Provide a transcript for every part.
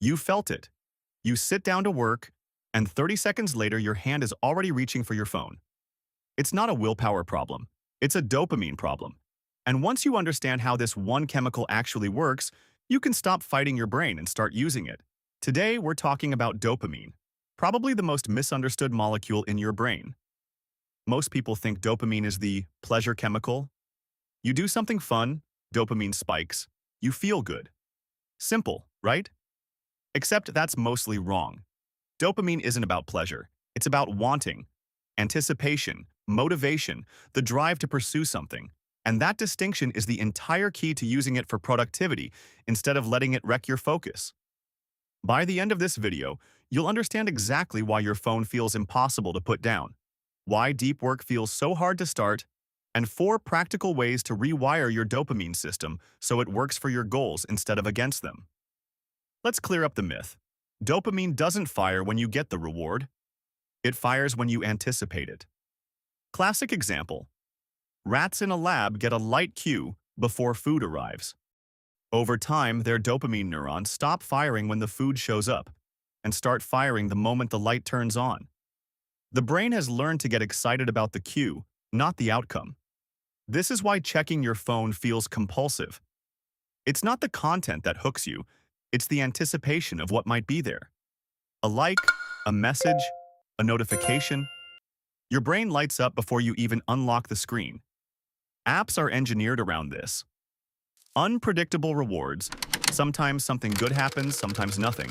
You felt it. You sit down to work, and 30 seconds later, your hand is already reaching for your phone. It's not a willpower problem. It's a dopamine problem. And once you understand how this one chemical actually works, you can stop fighting your brain and start using it. Today, we're talking about dopamine, probably the most misunderstood molecule in your brain. Most people think dopamine is the pleasure chemical. You do something fun, dopamine spikes. You feel good. Simple, right? Except that's mostly wrong. Dopamine isn't about pleasure. It's about wanting, anticipation, motivation, the drive to pursue something. And that distinction is the entire key to using it for productivity instead of letting it wreck your focus. By the end of this video, you'll understand exactly why your phone feels impossible to put down, why deep work feels so hard to start, and 4 practical ways to rewire your dopamine system so it works for your goals instead of against them. Let's clear up the myth. Dopamine doesn't fire when you get the reward. It fires when you anticipate it. Classic example. Rats in a lab get a light cue before food arrives. Over time, their dopamine neurons stop firing when the food shows up and start firing the moment the light turns on. The brain has learned to get excited about the cue, not the outcome. This is why checking your phone feels compulsive. It's not the content that hooks you, it's the anticipation of what might be there. A like, a message, a notification. Your brain lights up before you even unlock the screen. Apps are engineered around this. Unpredictable rewards, sometimes something good happens, sometimes nothing,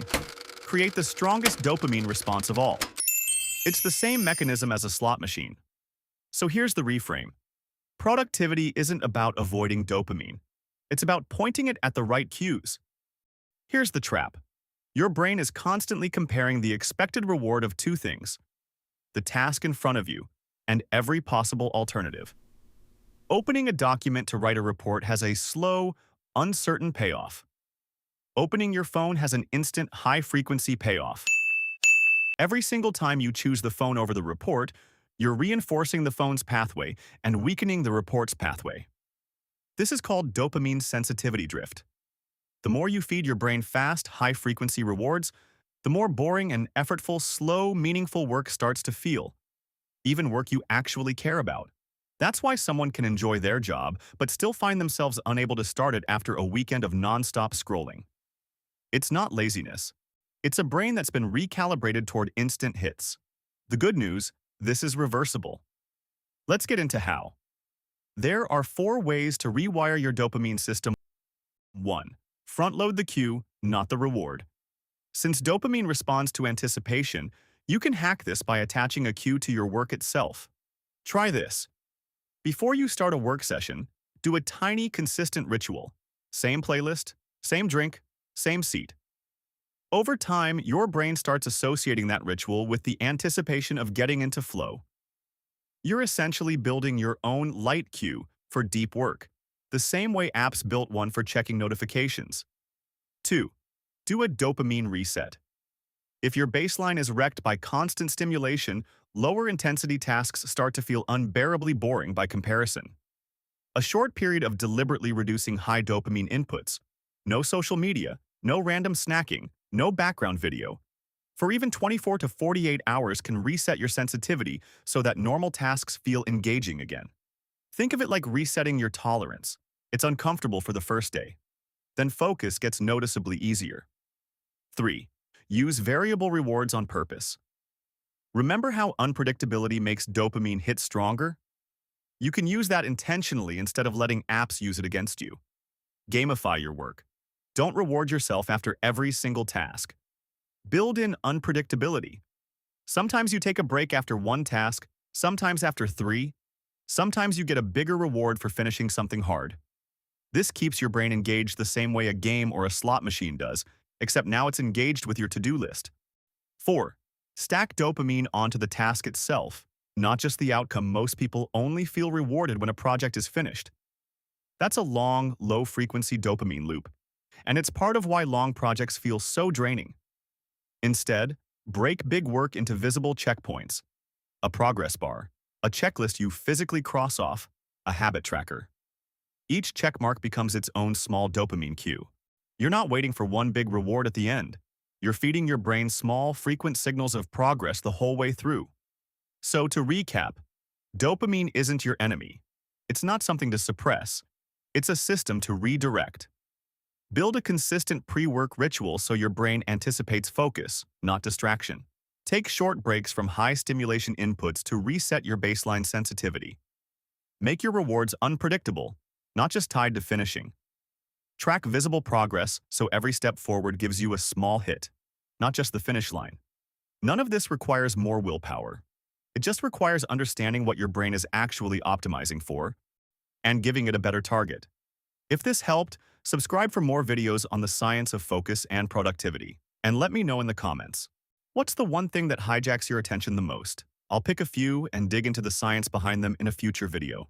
create the strongest dopamine response of all. It's the same mechanism as a slot machine. So here's the reframe. Productivity isn't about avoiding dopamine. It's about pointing it at the right cues. Here's the trap. Your brain is constantly comparing the expected reward of 2 things: the task in front of you and every possible alternative. Opening a document to write a report has a slow, uncertain payoff. Opening your phone has an instant, high-frequency payoff. Every single time you choose the phone over the report, you're reinforcing the phone's pathway and weakening the report's pathway. This is called dopamine sensitivity drift. The more you feed your brain fast, high-frequency rewards, the more boring and effortful, slow, meaningful work starts to feel. Even work you actually care about. That's why someone can enjoy their job, but still find themselves unable to start it after a weekend of non-stop scrolling. It's not laziness. It's a brain that's been recalibrated toward instant hits. The good news, this is reversible. Let's get into how. There are 4 ways to rewire your dopamine system. 1. Front-load the cue, not the reward. Since dopamine responds to anticipation, you can hack this by attaching a cue to your work itself. Try this. Before you start a work session, do a tiny, consistent ritual. Same playlist, same drink, same seat. Over time, your brain starts associating that ritual with the anticipation of getting into flow. You're essentially building your own light cue for deep work, the same way apps built one for checking notifications. 2. Do a dopamine reset. If your baseline is wrecked by constant stimulation, lower-intensity tasks start to feel unbearably boring by comparison. A short period of deliberately reducing high dopamine inputs, no social media, no random snacking, no background video, for even 24 to 48 hours can reset your sensitivity so that normal tasks feel engaging again. Think of it like resetting your tolerance. It's uncomfortable for the first day. Then focus gets noticeably easier. 3. Use variable rewards on purpose. Remember how unpredictability makes dopamine hit stronger? You can use that intentionally instead of letting apps use it against you. Gamify your work. Don't reward yourself after every single task. Build in unpredictability. Sometimes you take a break after 1 task, sometimes after 3. Sometimes you get a bigger reward for finishing something hard. This keeps your brain engaged the same way a game or a slot machine does, except now it's engaged with your to-do list. 4. Stack dopamine onto the task itself, not just the outcome. Most people only feel rewarded when a project is finished. That's a long, low-frequency dopamine loop, and it's part of why long projects feel so draining. Instead, break big work into visible checkpoints. A progress bar, a checklist you physically cross off, a habit tracker. Each checkmark becomes its own small dopamine cue. You're not waiting for one big reward at the end. You're feeding your brain small, frequent signals of progress the whole way through. So to recap, dopamine isn't your enemy. It's not something to suppress. It's a system to redirect. Build a consistent pre-work ritual so your brain anticipates focus, not distraction. Take short breaks from high-stimulation inputs to reset your baseline sensitivity. Make your rewards unpredictable, not just tied to finishing. Track visible progress so every step forward gives you a small hit, not just the finish line. None of this requires more willpower. It just requires understanding what your brain is actually optimizing for and giving it a better target. If this helped, subscribe for more videos on the science of focus and productivity. And let me know in the comments, what's the one thing that hijacks your attention the most? I'll pick a few and dig into the science behind them in a future video.